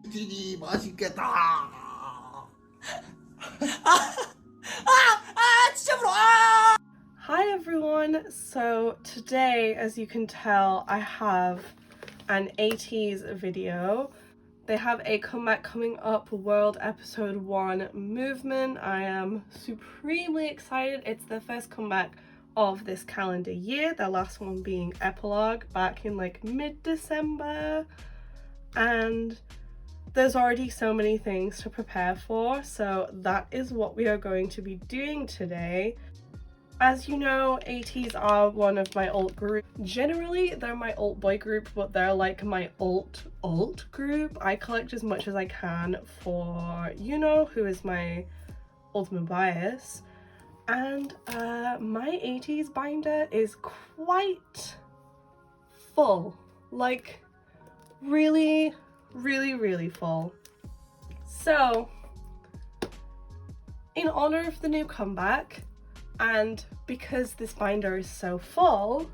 치즈 맛있겠다. 진짜 불어. Hi everyone, so today, as you can tell, I have an ATEEZ video. They have a comeback coming up, World Episode 1 movement. I am supremely excited. It's their first comeback of this calendar year, their last one being Epilogue back in like mid-December, and there's already so many things to prepare for, so that is what we are going to be doing today. As you know, ATEEZ are one of my alt group. Generally, they're my alt boy group, but they're like my alt group. I collect as much as I can for, you know, who is my ultimate bias. And my ATEEZ binder is quite full. Like, really full. So, in honor of the new comeback, and because this binder is so full,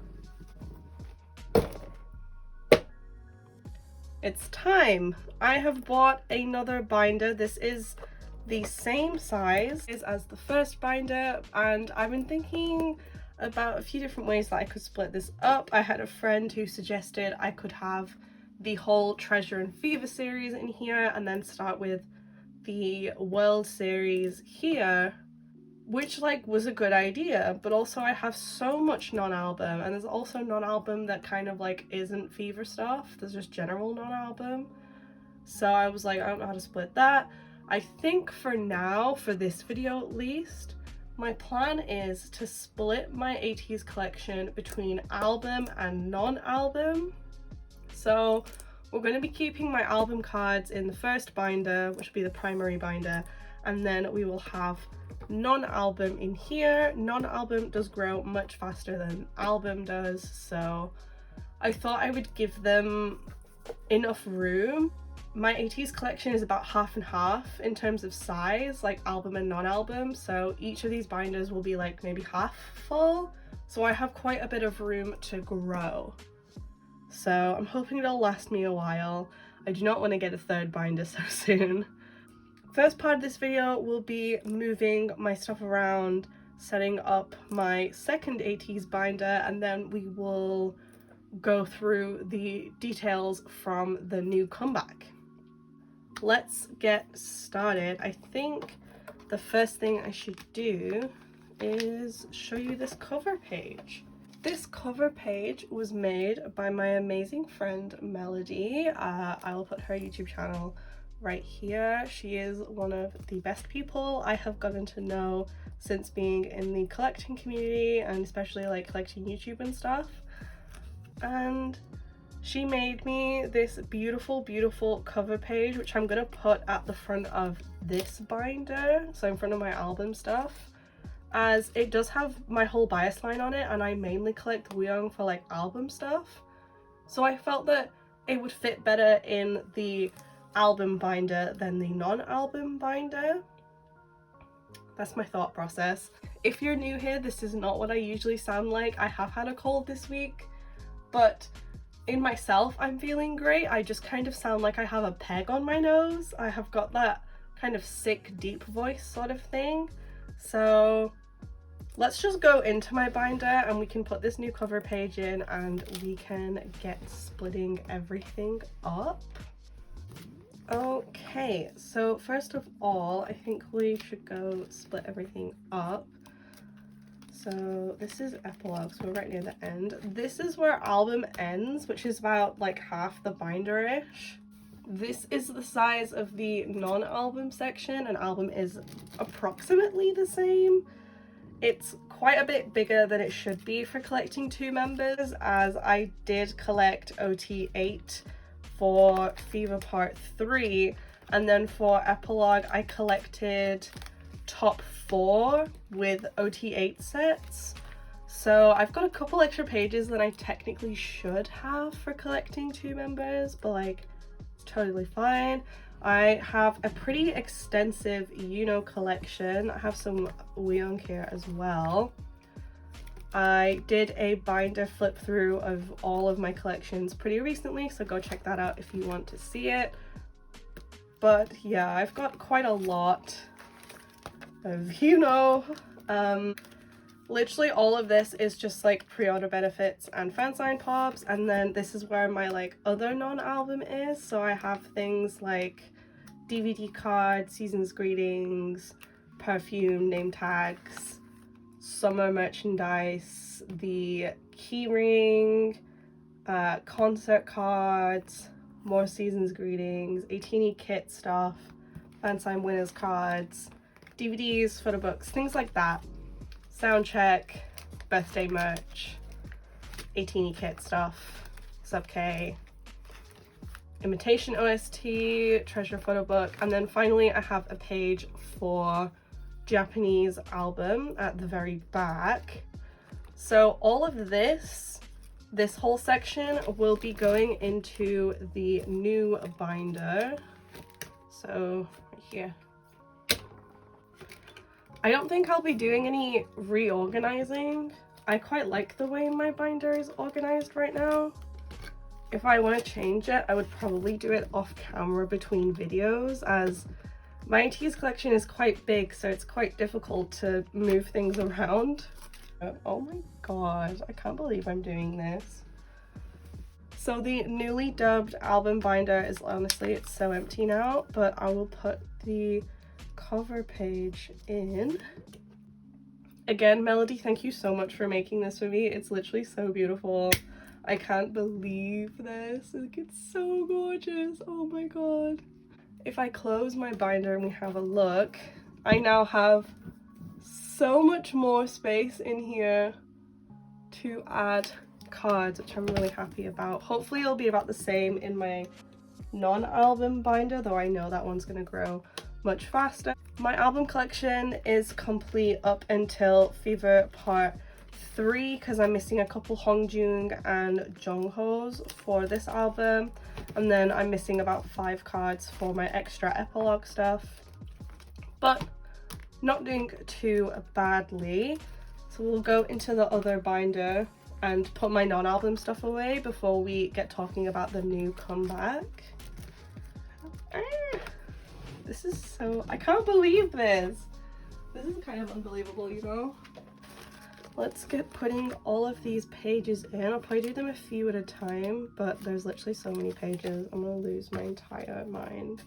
it's time. I have bought another binder. This is the same size as the first binder, and I've been thinking about a few different ways that I could split this up. I had a friend who suggested I could have the whole Treasure and Fever series in here and then start with the World series here, which like was a good idea, but also I have so much non-album, and there's also non-album that kind of like isn't Fever stuff. There's just general non-album. So I was like, I don't know how to split that. I think for now, for this video at least, my plan is to split my ATEEZ collection between album and non-album. So we're going to be keeping my album cards in the first binder, which will be the primary binder, and then we will have non-album in here. Non-album does grow much faster than album does, so I thought I would give them enough room. My ATEEZ collection is about half and half in terms of size, like album and non-album, so each of these binders will be like maybe half full, so I have quite a bit of room to grow. So I'm hoping it'll last me a while. I do not want to get a third binder so soon. First part of this video will be moving my stuff around, setting up my second ATEEZ binder, and then we will go through the details from the new comeback. Let's get started. I think the first thing I should do is show you this cover page. This cover page was made by my amazing friend Melody. I will put her YouTube channel right here. She is one of the best people I have gotten to know since being in the collecting community, and especially like collecting YouTube and stuff. And she made me this beautiful cover page, which I'm gonna put at the front of this binder, so in front of my album stuff, as it does have my whole bias line on it, and I mainly collect wheeeeee for like album stuff. So I felt that it would fit better in the album binder than the non-album binder. That's my thought process. If you're new here, this is not what I usually sound like. I have had a cold this week, but in myself I'm feeling great. I just kind of sound like I have a peg on my nose. I have got that kind of sick deep voice sort of thing. So let's just go into my binder and we can put this new cover page in and we can get splitting everything up. Okay, so first of all, I think we should go split everything up. So this is Epilogue, so we're right near the end. This is where album ends, which is about like half the binder-ish. This is the size of the non-album section, and album is approximately the same. It's quite a bit bigger than it should be for collecting two members, as I did collect OT8 for Fever Part 3, and then for Epilogue I collected top 4 with OT8 sets. So I've got a couple extra pages than I technically should have for collecting two members, but like it's totally fine. I have a pretty extensive collection. I have some wheeeeee here as well. I did a binder flip through of all of my collections pretty recently, so go check that out if you want to see it. But yeah, I've got quite a lot of, literally all of this is just like pre-order benefits and fan sign pops, and then this is where my like other non-album is. So I have things like DVD cards, season's greetings, perfume, name tags, summer merchandise, the keyring, concert cards, more season's greetings, ATEEZ kit stuff, fan sign winners cards, DVDs, photo books, things like that. Sound check, birthday merch, ATEEZ kit stuff, sub K, imitation OST, treasure photo book, and then finally I have a page for Japanese album at the very back. So all of this whole section will be going into the new binder. So right here. I don't think I'll be doing any reorganizing. I quite like the way my binder is organized right now. If I want to change it, I would probably do it off camera between videos, as my ATEEZ collection is quite big, so it's quite difficult to move things around. Oh my god, I can't believe I'm doing this. So the newly dubbed album binder is honestly, it's so empty now, but I will put the cover page in. Again, Melody, thank you so much for making this for me. It's literally so beautiful. I can't believe this. Like, it's so gorgeous. Oh my god. If I close my binder and we have a look, I now have so much more space in here to add cards, which I'm really happy about. Hopefully it'll be about the same in my non-album binder, though I know that one's gonna grow much faster. My album collection is complete up until Fever Part 3 because I'm missing a couple Hongjoong and Jongho's for this album, and then I'm missing about 5 cards for my extra epilogue stuff, but not doing too badly. So we'll go into the other binder and put my non-album stuff away before we get talking about the new comeback. This is so, I can't believe this. This is kind of unbelievable, you know? Let's get putting all of these pages in. I'll probably do them a few at a time, but there's literally so many pages. I'm gonna lose my entire mind.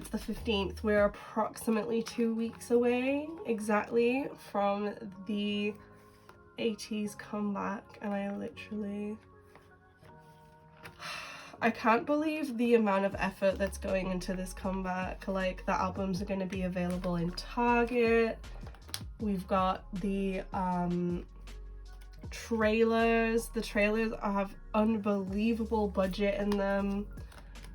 The 15th. We're approximately 2 weeks away exactly from the ATEEZ comeback, and I can't believe the amount of effort that's going into this comeback. Like, the albums are going to be available in Target. We've got the trailers. The trailers have unbelievable budget in them.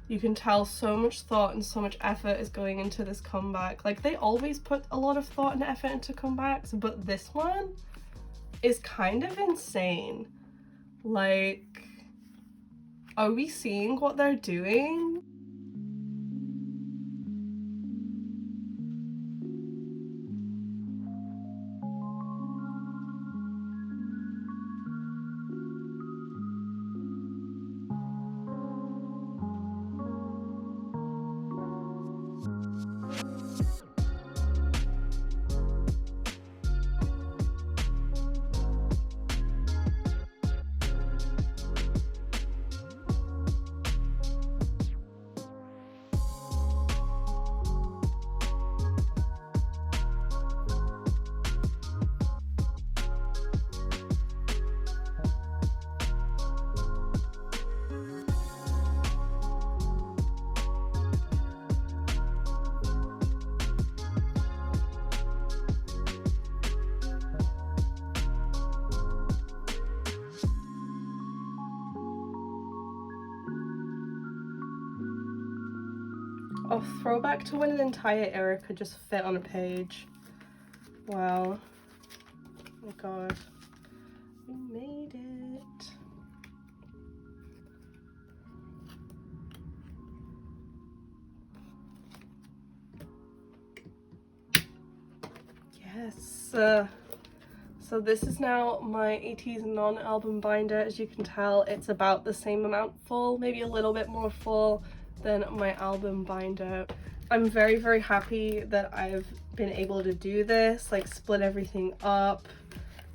You can tell so much thought and so much effort is going into this comeback. Like, they always put a lot of thought and effort into comebacks, but this one is kind of insane. Like, are we seeing what they're doing? a throwback to when an entire era could just fit on a page. Wow. Oh my god. We made it. Yes. So this is now my ATEEZ non-album binder. As you can tell, it's about the same amount full, maybe a little bit more full than my album binder. I'm very, very happy that I've been able to do this, like split everything up.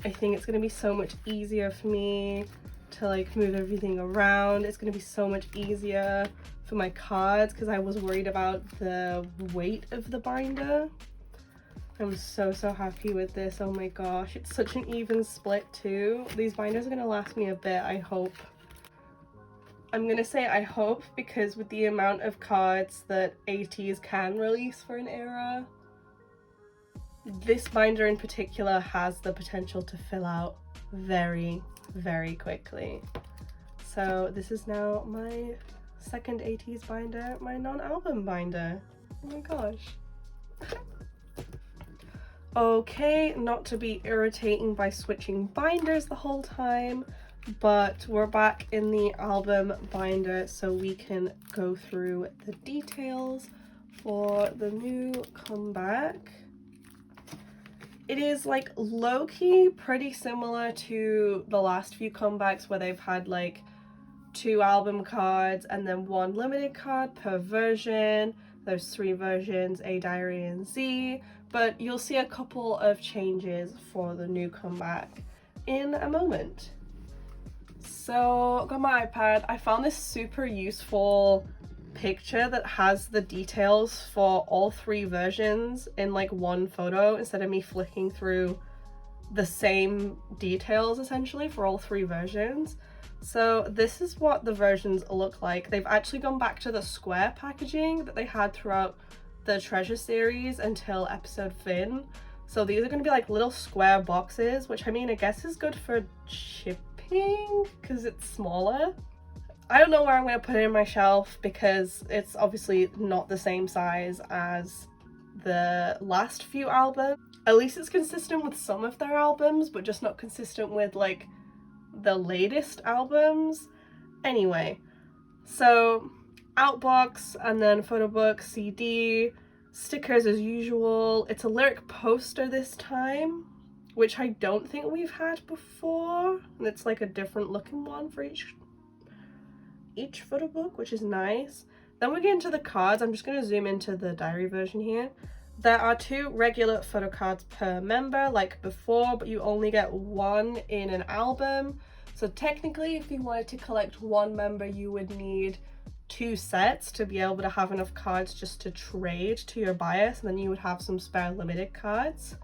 I think it's going to be so much easier for me to like move everything around. It's going to be so much easier for my cards because I was worried about the weight of the binder. I'm so happy with this. Oh my gosh, it's such an even split too. These binders are gonna last me a bit, I hope. I'm gonna say I hope because with the amount of cards that ATEEZ can release for an era, this binder in particular has the potential to fill out very, very quickly. So this is now my second ATEEZ binder, my non-album binder. Oh my gosh. Okay, not to be irritating by switching binders the whole time, but we're back in the album binder so we can go through the details for the new comeback. It is like low-key pretty similar to the last few comebacks where they've had like 2 album cards and then 1 limited card per version. There's 3 versions, A, Diary, and Z, but you'll see a couple of changes for the new comeback in a moment. So, got my iPad. I found this super useful picture that has the details for all 3 versions in like one photo instead of me flicking through the same details essentially for all 3 versions. So this is what the versions look like. They've actually gone back to the square packaging that they had throughout the Treasure series until episode Fin. So these are going to be like little square boxes, which I mean I guess is good for shipping because it's smaller. I don't know where I'm going to put it in my shelf because it's obviously not the same size as the last few albums. At least it's consistent with some of their albums, but just not consistent with like the latest albums. Anyway, so outbox and then photo book, CD, stickers as usual. It's a lyric poster this time, which I don't think we've had before, and it's like a different looking one for each photo book, which is nice. Then we get into the cards. I'm just going to zoom into the diary version here. There are 2 regular photo cards per member like before, but you only get 1 in an album. So technically if you wanted to collect 1 member, you would need 2 sets to be able to have enough cards just to trade to your bias, and then you would have some spare limited cards.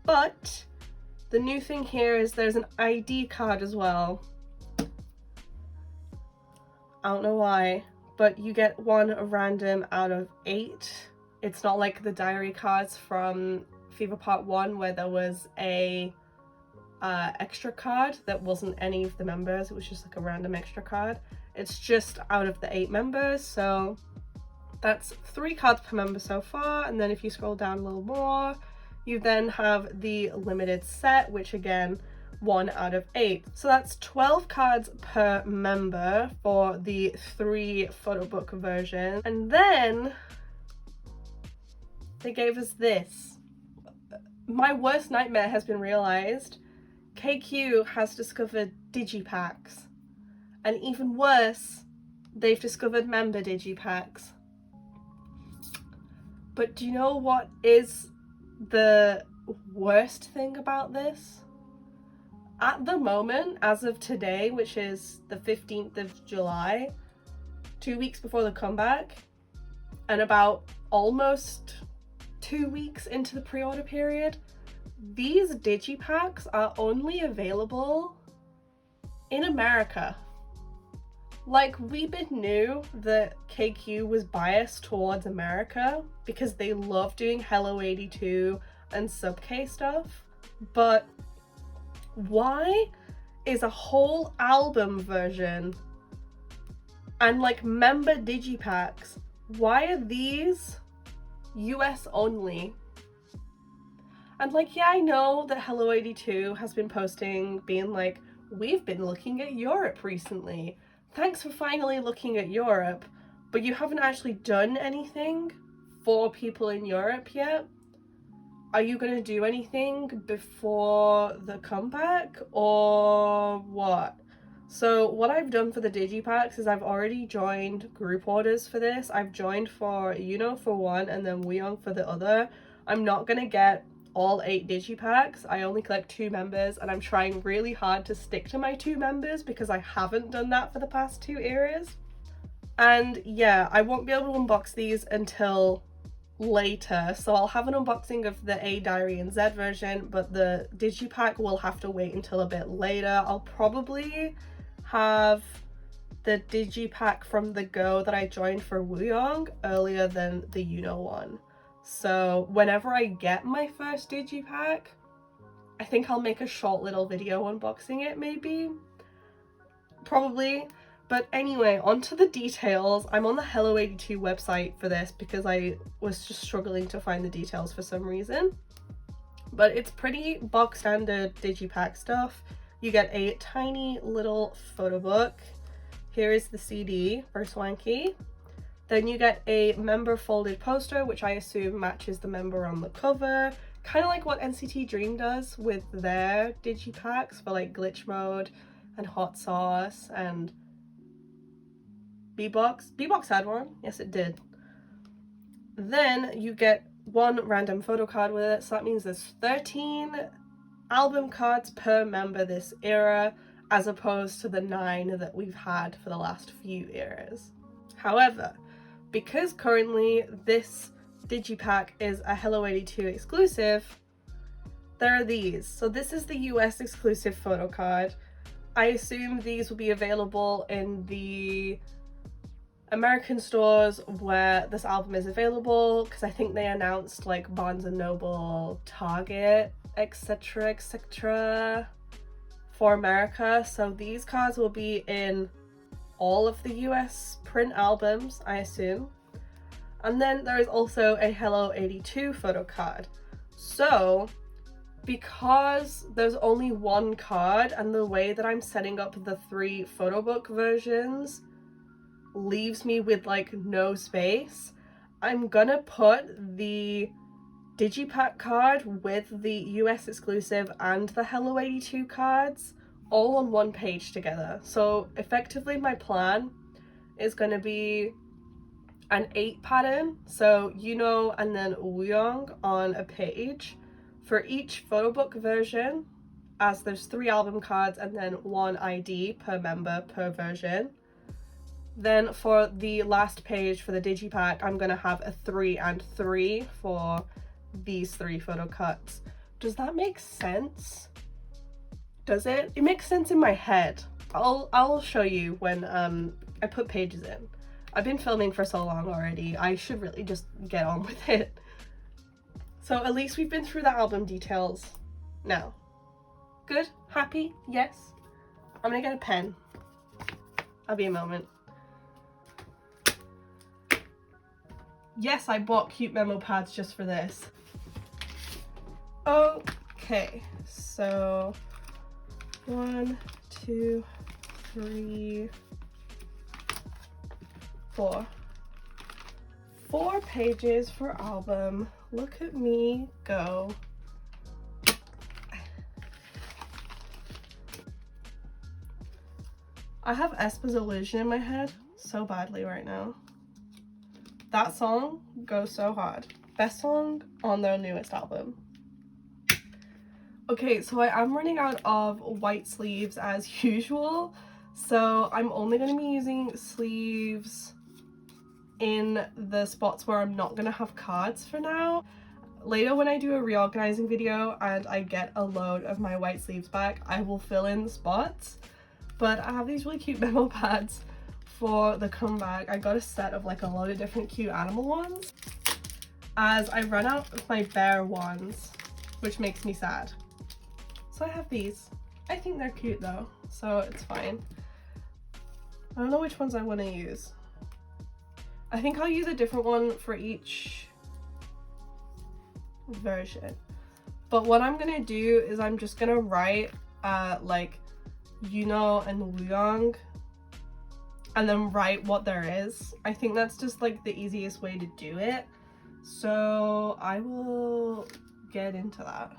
But the new thing here is there's an ID card as well. I don't know why, but you get 1 random out of 8. It's not like the diary cards from Fever Part 1 where there was a extra card that wasn't any of the members. It was just like a random extra card. It's just out of the 8 members, so that's 3 cards per member so far. And then if you scroll down a little more, you then have the limited set, which again, 1 out of 8. So that's 12 cards per member for the 3 photo book version. And then they gave us this. My worst nightmare has been realized. KQ has discovered digipacks. And even worse, they've discovered member digipacks. But do you know what is the worst thing about this? At the moment, as of today, which is the 15th of July, 2 weeks before the comeback, and about almost 2 weeks into the pre-order period, these digipacks are only available in America. Like, Weebit knew that KQ was biased towards America because they love doing Hello 82 and Sub-K stuff, but why is a whole album version and like member digipacks why are these US only? And like, yeah, I know that Hello 82 has been posting being like, we've been looking at Europe recently. Thanks for finally looking at Europe, but you haven't actually done anything for people in Europe yet. Are you going to do anything before the comeback or what? So what I've done for the digipacks is I've already joined group orders for this. I've joined for for one and then wheeeeee for the other. I'm not going to get all 8 digipacks. I only collect 2 members and I'm trying really hard to stick to my 2 members because I haven't done that for the past 2 eras. And yeah, I won't be able to unbox these until later, so I'll have an unboxing of the A Diary and Z version, but the digipack will have to wait until a bit later. I'll probably have the digipack from the Go that I joined for wheeeeee earlier than the one. So whenever I get my first digipack, I think I'll make a short little video unboxing it, maybe, probably. But anyway, on to the details. I'm on the Hello 82 website for this because I was just struggling to find the details for some reason. But it's pretty box standard digipack stuff. You get a tiny little photo book. Here is the CD for Swanky. Then you get a member folded poster, which I assume matches the member on the cover. Kind of like what NCT Dream does with their digipacks for like Glitch Mode and Hot Sauce and B-Box. B-Box had one. Yes, it did. Then you get one random photo card with it. So that means there's 13 album cards per member this era, as opposed to the 9 that we've had for the last few eras. However, because currently this digipack is a Hello 82 exclusive, there are these. So this is the US exclusive photo card. I assume these will be available in the American stores where this album is available, because I think they announced like Barnes & Noble, Target, etc for America. So these cards will be in all of the US print albums, I assume. And then there is also a Hello 82 photo card. So because there's only one card and the way that I'm setting up the 3 photo book versions leaves me with like no space, I'm gonna put the digipack card with the US exclusive and the Hello 82 cards all on one page together. So effectively my plan is going to be an 8 pattern, so and then wheeeeee on a page for each photo book version, as there's 3 album cards and then 1 ID per member per version. Then for the last page for the digipack, I'm going to have a 3 and 3 for these 3 photo cuts. Does that make sense? Does it? It makes sense in my head. I'll show you when I put pages in. I've been filming for so long already. I should really just get on with it. So at least we've been through the album details now. Good? Happy? Yes? I'm gonna get a pen. I'll be a moment. Yes, I bought cute memo pads just for this. Okay, so 1, 2, 3, 4. 4 pages for album. Look at me go. I have aespa's Illusion in my head so badly right now. That song goes so hard. Best song on their newest album. Okay, so I am running out of white sleeves as usual, so I'm only going to be using sleeves in the spots where I'm not going to have cards for now. Later when I do a reorganizing video and I get a load of my white sleeves back, I will fill in the spots. But I have these really cute memo pads for the comeback. I got a set of like a lot of different cute animal ones, as I run out of my bear ones, which makes me sad. So I have these. I think they're cute though, so it's fine. I don't know which ones I want to use. I think I'll use a different one for each version. But what I'm gonna do is I'm just gonna write like Yuno and Wuyang, and then write what there is. I think that's just like the easiest way to do it. So I will get into that.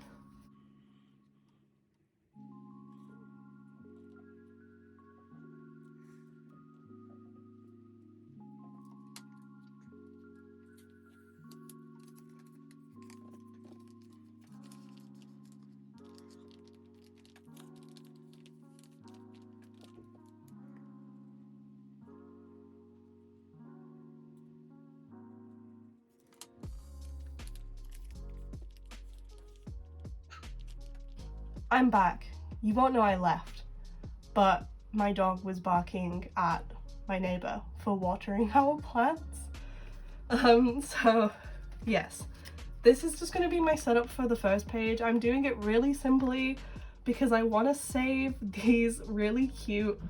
I'm back. You won't know I left, but my dog was barking at my neighbor for watering our plants. So yes, this is just going to be my setup for the first page. I'm doing it really simply because I want to save these really cute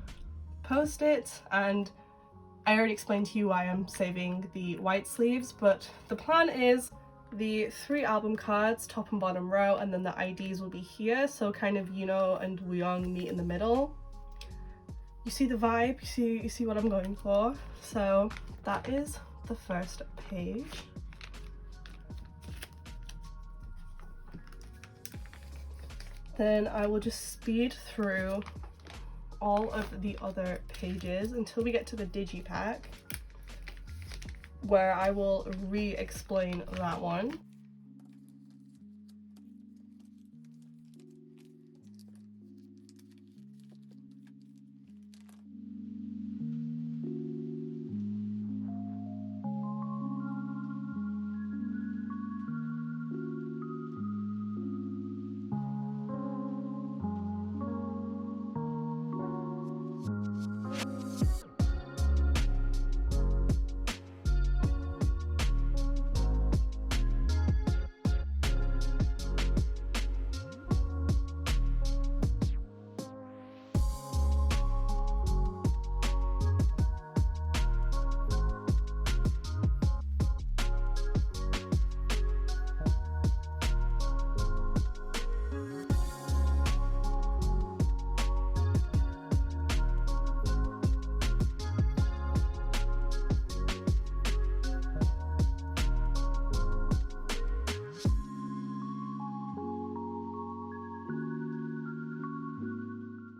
post-its, and I already explained to you why I'm saving the white sleeves, but the plan is the 3 album cards, top and bottom row, and then the IDs will be here, so kind of Yuno and Wuyang meet in the middle. You see the vibe, you see what I'm going for. So that is the first page. Then I will just speed through all of the other pages until we get to the digipack, where I will re-explain that one.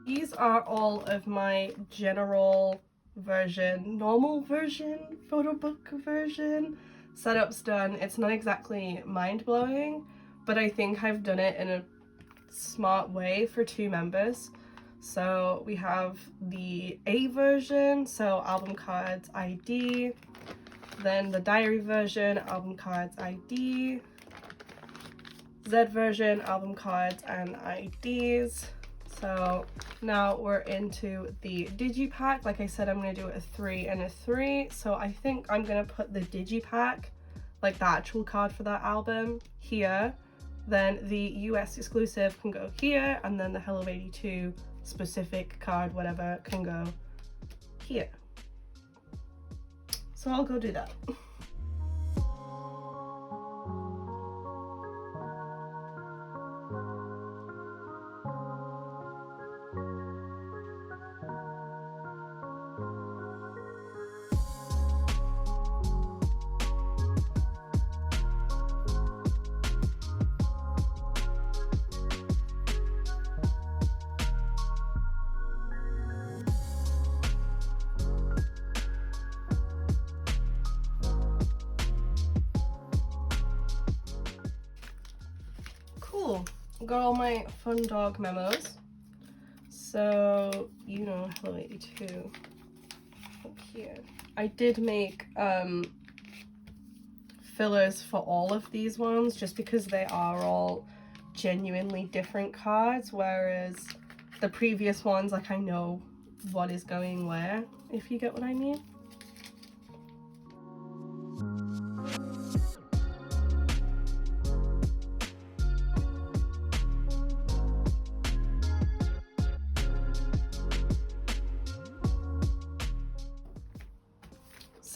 These are all of my general version, normal version, photo book version setups done. It's not exactly mind-blowing, but I think I've done it in a smart way for 2 members. So we have the A version, so album cards ID, then the diary version, album cards ID, Z version, album cards and IDs. So now we're into the digipack. Like I said, I'm going to do a 3 and a 3. So I think I'm going to put the digipack, like the actual card for that album, here. Then the US exclusive can go here, and then the Hello 82 specific card, whatever, can go here. So I'll go do that. Cool. Got all my fun dog memos. So, you know, Hello 82 up here. I did make fillers for all of these ones just because they are all genuinely different cards, whereas the previous ones, like, I know what is going where, if you get what I mean.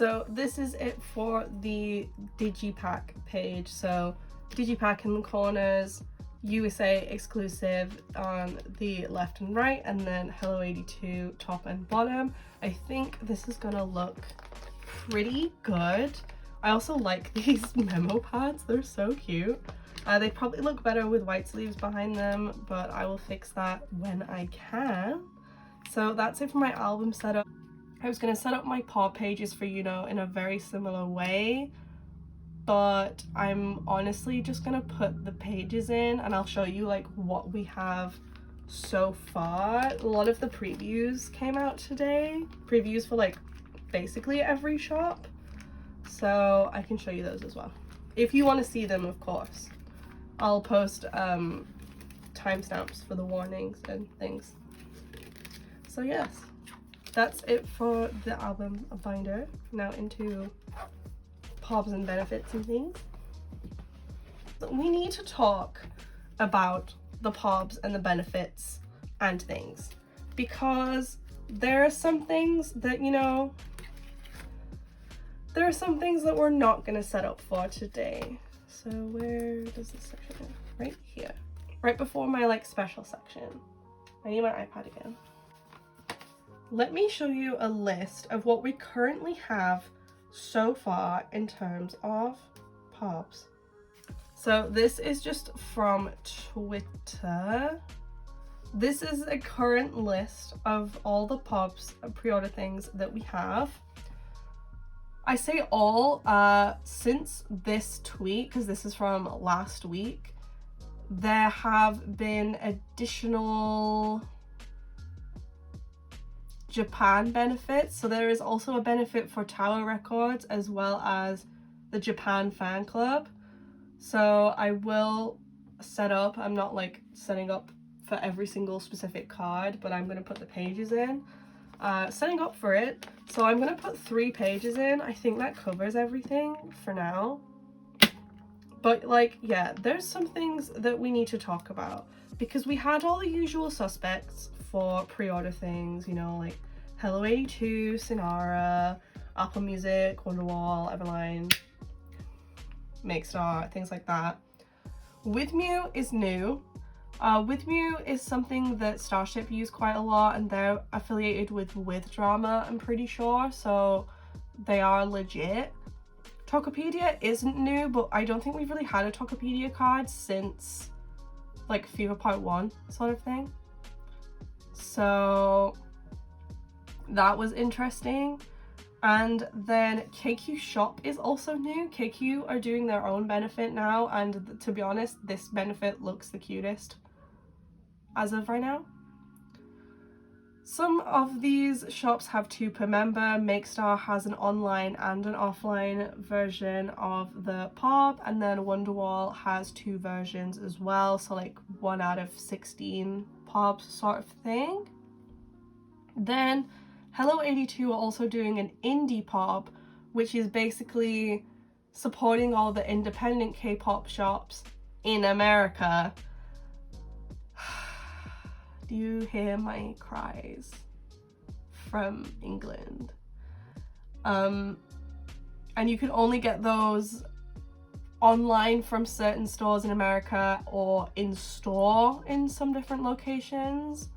So this is it for the digipack page. So digipack in the corners, USA exclusive on the left and right, and then Hello 82 top and bottom. I think this is gonna look pretty good. I also like these memo pads, they're so cute. They probably look better with white sleeves behind them, but I will fix that when I can. So that's it for my album setup. I was going to set up my pop pages for you know in a very similar way, but I'm honestly just going to put the pages in and I'll show you like what we have so far. A lot of the previews came out today, previews for like basically every shop, so I can show you those as well if you want to see them. Of course, I'll post timestamps for the warnings and things. So yes, that's it for the album binder. Now into pobs and benefits and things. We need to talk about the pobs and the benefits and things, because there are some things that, you know, there are some things that we're not going to set up for today. So where does this section go? Right here. Right before my like special section. I need my iPad again. Let me show you a list of what we currently have so far in terms of pobs. So this is just from Twitter. This is a current list of all the pobs pre-order things that we have. I say all, since this tweet, because this is from last week, there have been additional Japan benefits. So there is also a benefit for Tower Records as well as the Japan fan club. So I will set up, I'm not like setting up for every single specific card, but I'm going to put the pages in, setting up for it. So I'm going to put 3 pages in. I think that covers everything for now. But like, yeah, there's some things that we need to talk about, because we had all the usual suspects for pre-order things, you know, like Hello 82, Sinara, Apple Music, Wonderwall, Everline, Makestar, things like that. Withmew is new. Withmew is something that Starship use quite a lot, and they're affiliated with Drama, I'm pretty sure, so they are legit. Tokopedia isn't new, but I don't think we've really had a Tokopedia card since like Fever Part 1 sort of thing. So that was interesting. And then KQ Shop is also new. KQ are doing their own benefit now, and to be honest, this benefit looks the cutest as of right now. Some of these shops have 2 per member. Makestar has an online and an offline version of the pob, and then Wonderwall has 2 versions as well, so like 1 out of 16 pobs sort of thing. Then Hello 82 are also doing an indie pob, which is basically supporting all the independent K-pop shops in America. Do you hear my cries from England? And you can only get those online from certain stores in America or in store in some different locations,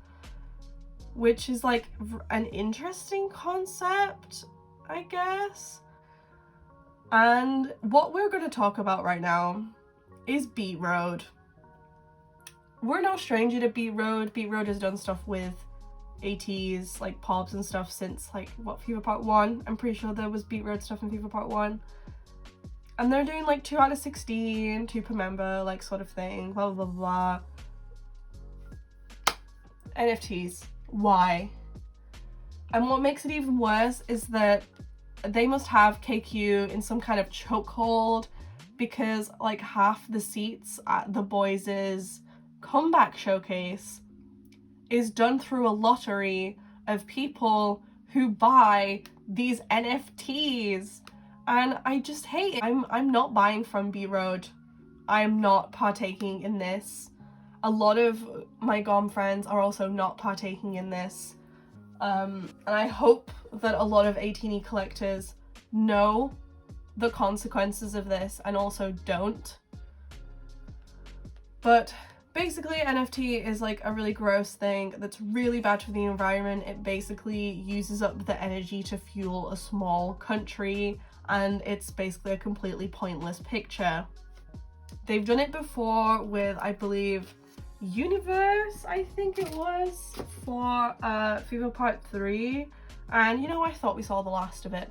which is like an interesting concept, I guess. And what we're going to talk about right now is Beat Road. We're no stranger to Beat Road. Beat Road has done stuff with ATEEZ, like pobs and stuff since like, what, Fever Part 1? I'm pretty sure there was Beat Road stuff in Fever Part 1. And they're doing like 2 out of 16, 2 per member, like sort of thing, blah, blah, blah, blah. NFTs. Why? And what makes it even worse is that they must have KQ in some kind of chokehold, because like half the seats at the boys' comeback showcase is done through a lottery of people who buy these NFTs, and I just hate it. I'm not buying from B Road. I'm not partaking in this. A lot of my GOM friends are also not partaking in this, and I hope that a lot of 18E collectors know the consequences of this and also don't. But basically NFT is like a really gross thing that's really bad for the environment. It basically uses up the energy to fuel a small country, and it's basically a completely pointless picture. They've done it before with, I believe, Universe, I think it was, for FIFA Part 3, and you know, I thought we saw the last of it,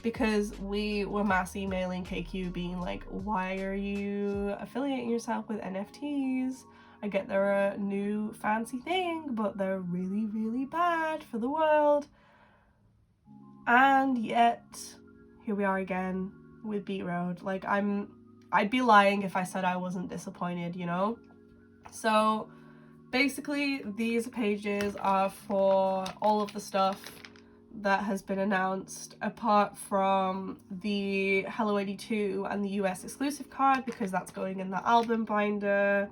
because we were mass emailing KQ being like, why are you affiliating yourself with NFTs? I get they're a new fancy thing, but they're really, really bad for the world. And yet, here we are again with Beat Road. Like, I'd be lying if I said I wasn't disappointed, you know? So basically, these pages are for all of the stuff that has been announced, apart from the Hello 82 and the US exclusive card, because that's going in the album binder,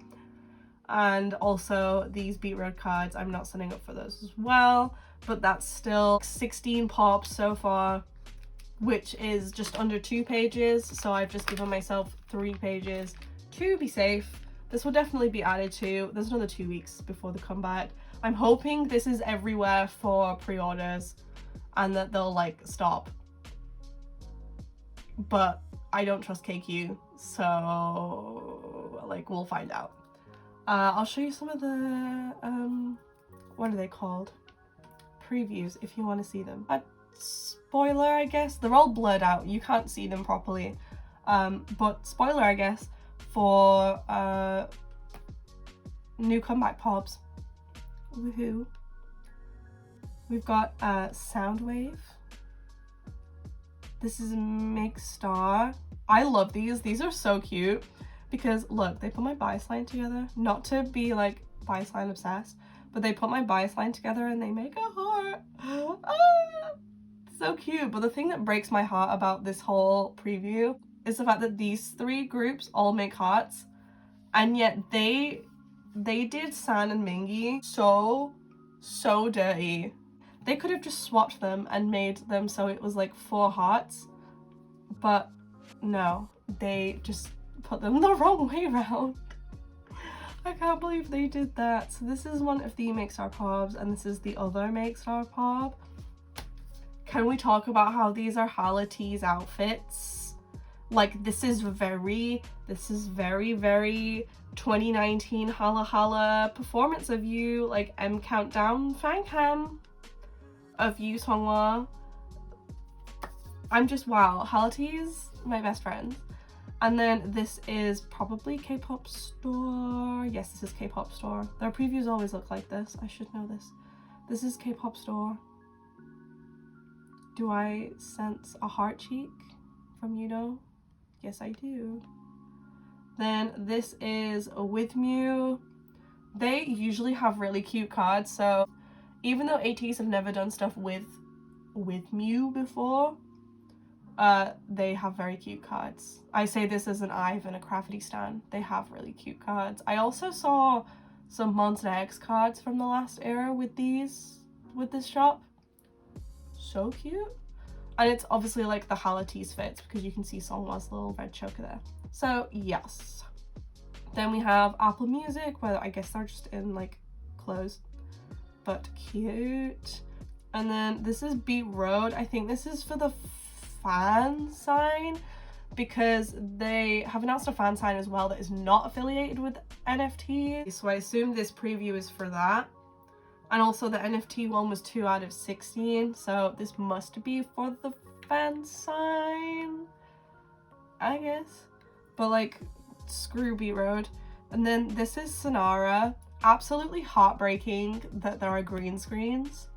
and also these Beat Road cards. I'm not signing up for those as well, but that's still 16 pops so far, which is just under 2 pages, so I've just given myself 3 pages to be safe. This will definitely be added to. There's another 2 weeks before the comeback. I'm hoping this is everywhere for pre-orders and that they'll like stop, but I don't trust KQ, so like we'll find out. I'll show you some of the what are they called, previews, if you want to see them. A spoiler, I guess. They're all blurred out, you can't see them properly, but spoiler, I guess, for new comeback pops. Woohoo. We've got Soundwave. This is Make Star. I love these. These are so cute because look, they put my bias line together. Not to be like bias line obsessed, but they put my bias line together and they make a heart. Ah, so cute. But the thing that breaks my heart about this whole preview is the fact that these 3 groups all make hearts, and yet they did San and Mingy so dirty. They could have just swapped them and made them so it was like 4 hearts, but no, they just put them the wrong way around. I can't believe they did that. So this is one of the Make Star Pobs, and this is the other Make Star Pob. Can we talk about how these are ATEEZ outfits? Like, this is very 2019 Hala Hala performance of you, like M Countdown fan cam of you, Songhwa. I'm just, wow. ATEEZ, my best friends. And then this is probably K-pop store. Yes, this is K-pop store. Their previews always look like this. I should know this. This is K-pop store. Do I sense a heart cheek from Yudo? Yes, I do. Then this is With Mew. They usually have really cute cards, so even though ATEEZ have never done stuff with Mew before, they have very cute cards. I say this as an Ive and a Crafty stan. They have really cute cards. I also saw some Monster X cards from the last era with this shop. So cute. And it's obviously like the ATEEZ fits because you can see Songhwa's little red choker there. So yes. Then we have Apple Music, where I guess they're just in like clothes, but cute. And then this is Beat Road. I think this is for the fan sign because they have announced a fan sign as well that is not affiliated with NFT. So I assume this preview is for that. And also the NFT one was 2 out of 16, so this must be for the fan sign, I guess. But like, screw Beat Road. And then this is Sonara. Absolutely heartbreaking that there are green screens.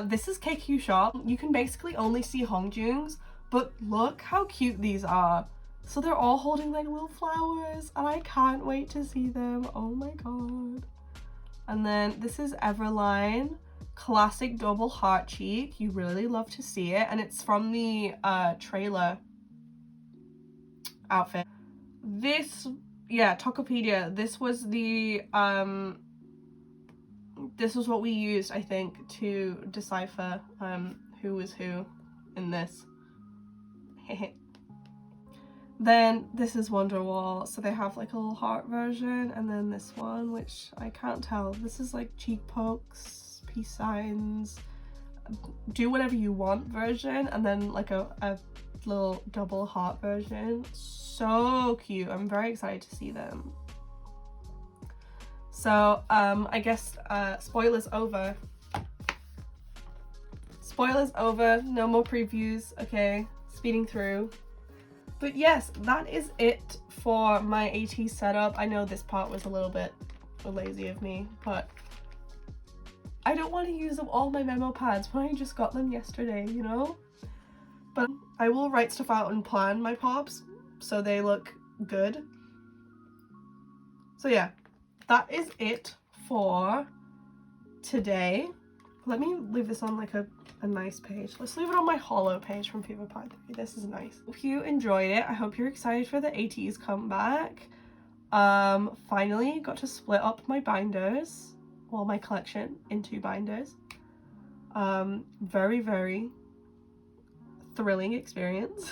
This is KQ shop. You can basically only see Hongjoong's, but look how cute these are. So they're all holding like little flowers, and I can't wait to see them. Oh my god. And then this is Everline, classic double heart cheek. You really love to see it, and it's from the trailer outfit. This, yeah, Tokopedia, this was the this was what we used, I think, to decipher who was who in this. Then this is Wonderwall, so they have like a little heart version, and then this one, which I can't tell. This is like cheek pokes, peace signs, do whatever you want version, and then like a little double heart version. So cute. I'm very excited to see them. So I guess spoilers over. Spoilers over, no more previews, okay? Speeding through. But yes, that is it for my ATEEZ setup. I know this part was a little bit lazy of me, but I don't want to use up all my memo pads when I just got them yesterday, you know? But I will write stuff out and plan my pops so they look good. So yeah, that is it for today. Let me leave this on like a nice page. Let's leave it on my hollow page from Fever Part 3. This is nice. Hope you enjoyed it. I hope you're excited for the ATEEZ comeback. Finally got to split up my binders, well, my collection in 2 binders. Very, very thrilling experience.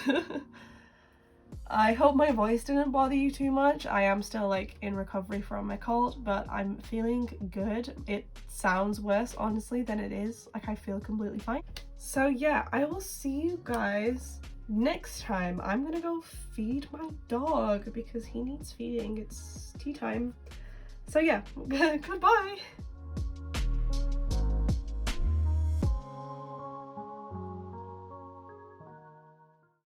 I hope my voice didn't bother you too much. I am still like in recovery from my cold, but I'm feeling good. It sounds worse honestly than it is. Like I feel completely fine. So yeah, I will see you guys next time. I'm gonna go feed my dog because he needs feeding. It's tea time. So yeah, goodbye.